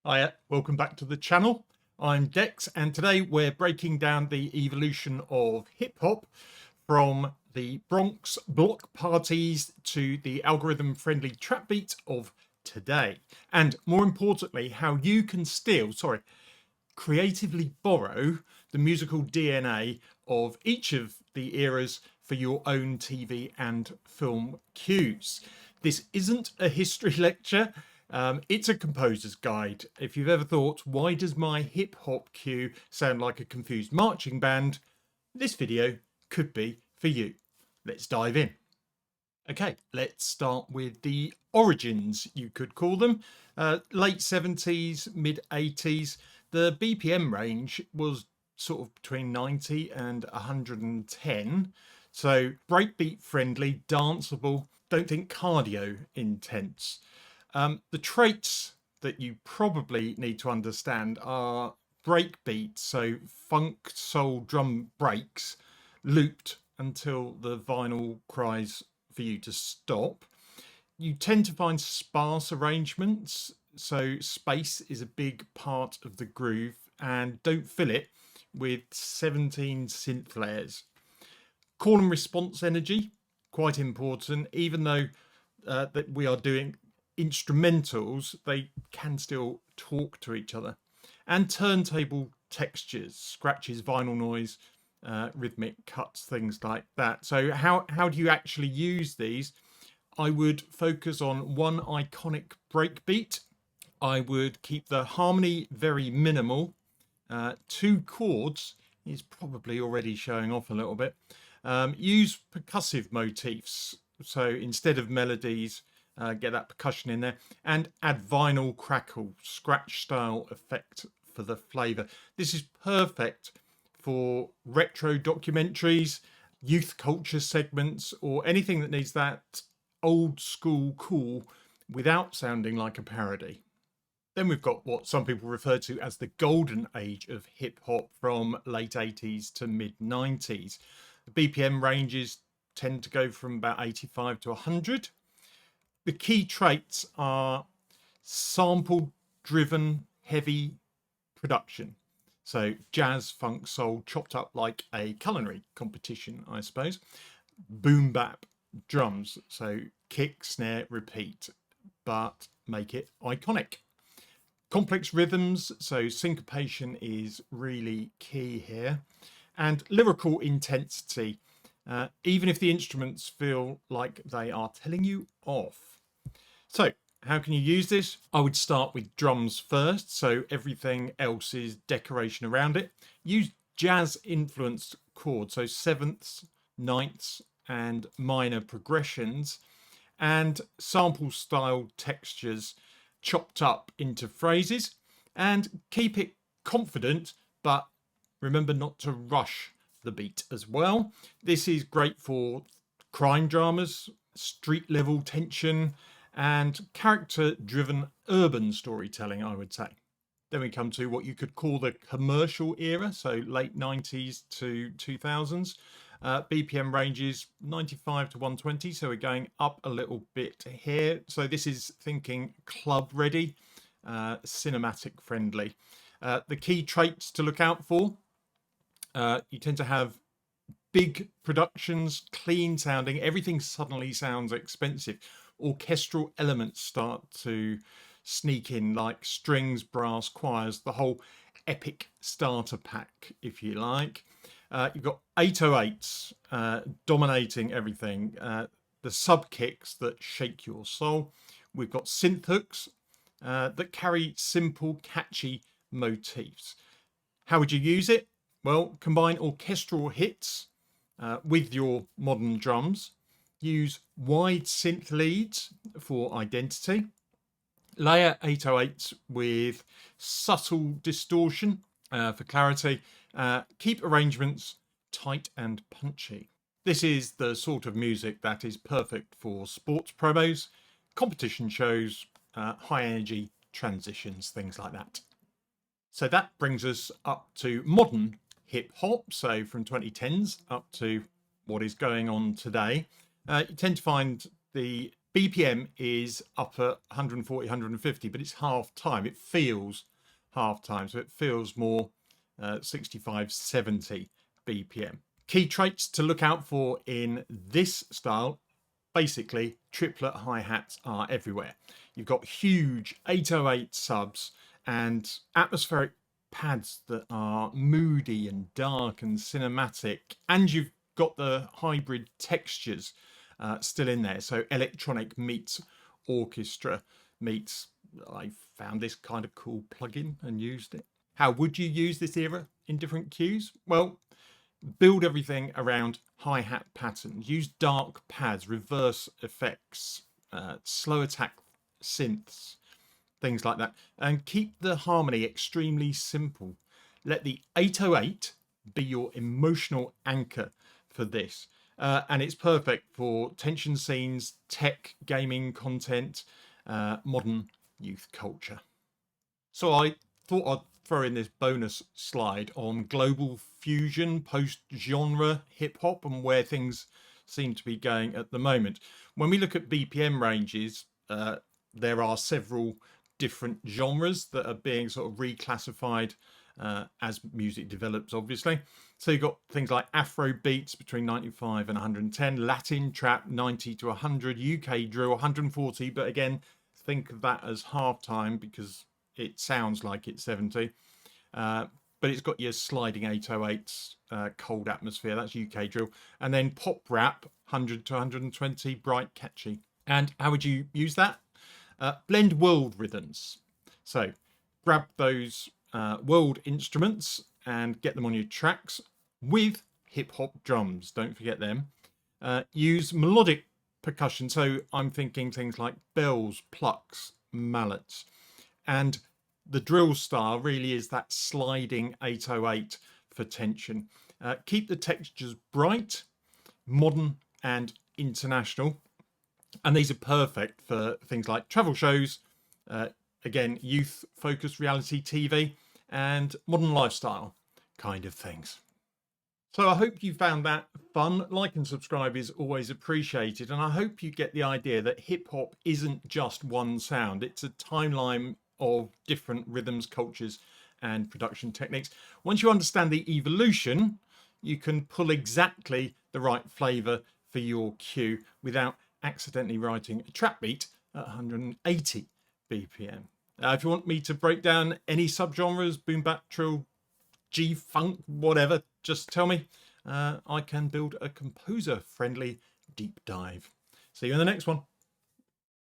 Hi, welcome back to the channel. I'm Dex, and today we're breaking down the evolution of hip hop from the Bronx block parties to the algorithm friendly trap beat of today. And more importantly, how you can creatively borrow the musical DNA of each of the eras for your own TV and film cues. This isn't a history lecture. It's a composer's guide. If you've ever thought, why does my hip hop cue sound like a confused marching band? This video could be for you. Let's dive in. Okay, let's start with the origins, you could call them. Late 70s, mid 80s. The BPM range was sort of between 90 and 110. So breakbeat friendly, danceable, don't think cardio intense. The traits that you probably need to understand are breakbeat, so funk, soul, drum breaks, looped until the vinyl cries for you to stop. You tend to find sparse arrangements, so space is a big part of the groove, and don't fill it with 17 synth layers. Call and response energy, quite important, even though that we are doing instrumentals, they can still talk to each other. And turntable textures, scratches, vinyl noise, rhythmic cuts, things like that. So how do you actually use these? I would focus on one iconic breakbeat. I would keep the harmony very minimal. Two chords is probably already showing off a little bit. Use percussive motifs. So instead of melodies, get that percussion in there, and add vinyl crackle, scratch style effect for the flavour. This is perfect for retro documentaries, youth culture segments, or anything that needs that old school cool without sounding like a parody. Then we've got what some people refer to as the golden age of hip hop from late 80s to mid 90s. The BPM ranges tend to go from about 85 to 100. The key traits are sample driven heavy production. So jazz, funk, soul chopped up like a culinary competition, I suppose. Boom bap drums. So kick, snare, repeat, but make it iconic. Complex rhythms. So syncopation is really key here. And lyrical intensity. Even if the instruments feel like they are telling you off. So how can you use this? I would start with drums first, so everything else is decoration around it. Use jazz influenced chords, so sevenths, ninths, and minor progressions, and sample style textures chopped up into phrases, and keep it confident, but remember not to rush the beat as well. This is great for crime dramas, street level tension, and character driven urban storytelling, I would say. Then we come to what you could call the commercial era, so late 90s to 2000s. BPM ranges 95 to 120, so we're going up a little bit here. So this is thinking club ready, cinematic friendly. The key traits to look out for, you tend to have big productions, clean sounding, everything suddenly sounds expensive. Orchestral elements start to sneak in, like strings, brass, choirs, the whole epic starter pack, if you like. You've got 808s dominating everything, the sub kicks that shake your soul. We've got synth hooks that carry simple, catchy motifs. How would you use it? Well, combine orchestral hits with your modern drums. Use wide synth leads for identity. Layer 808s with subtle distortion for clarity. Keep arrangements tight and punchy. This is the sort of music that is perfect for sports promos, competition shows, high energy transitions, things like that. So that brings us up to modern hip hop, so from 2010s up to what is going on today. You tend to find the BPM is up at 140, 150, but it's half time. It feels half time, so it feels more 65, 70 BPM. Key traits to look out for in this style: basically, triplet hi-hats are everywhere. You've got huge 808 subs and atmospheric pads that are moody and dark and cinematic, and you've got the hybrid textures still in there. So electronic meets orchestra meets, I found this kind of cool plugin and used it. How would you use this era in different cues? Well, build everything around hi-hat patterns. Use dark pads, reverse effects, slow attack synths, things like that. And keep the harmony extremely simple. Let the 808 be your emotional anchor for this. And it's perfect for tension scenes, tech, gaming content, modern youth culture. So I thought I'd throw in this bonus slide on global fusion, post-genre hip-hop, and where things seem to be going at the moment. When we look at BPM ranges, there are several different genres that are being sort of reclassified as music develops, obviously. So you've got things like Afrobeats between 95 and 110, Latin trap 90 to 100, UK drill 140, but again, think of that as halftime because it sounds like it's 70. But it's got your sliding 808s, cold atmosphere, that's UK drill. And then pop rap, 100 to 120, bright, catchy. And how would you use that? Blend world rhythms. So grab those world instruments and get them on your tracks with hip hop drums. Don't forget them. Use melodic percussion. So I'm thinking things like bells, plucks, mallets. And the drill style really is that sliding 808 for tension. Keep the textures bright, modern and international. And these are perfect for things like travel shows, again, youth focused reality TV and modern lifestyle kind of things. So I hope you found that fun. Like and subscribe is always appreciated. And I hope you get the idea that hip hop isn't just one sound. It's a timeline of different rhythms, cultures, and production techniques. Once you understand the evolution, you can pull exactly the right flavor for your cue without accidentally writing a trap beat at 180 BPM. If you want me to break down any subgenres, boom bap, trill, G-funk, whatever, just tell me. I can build a composer-friendly deep dive. See you in the next one.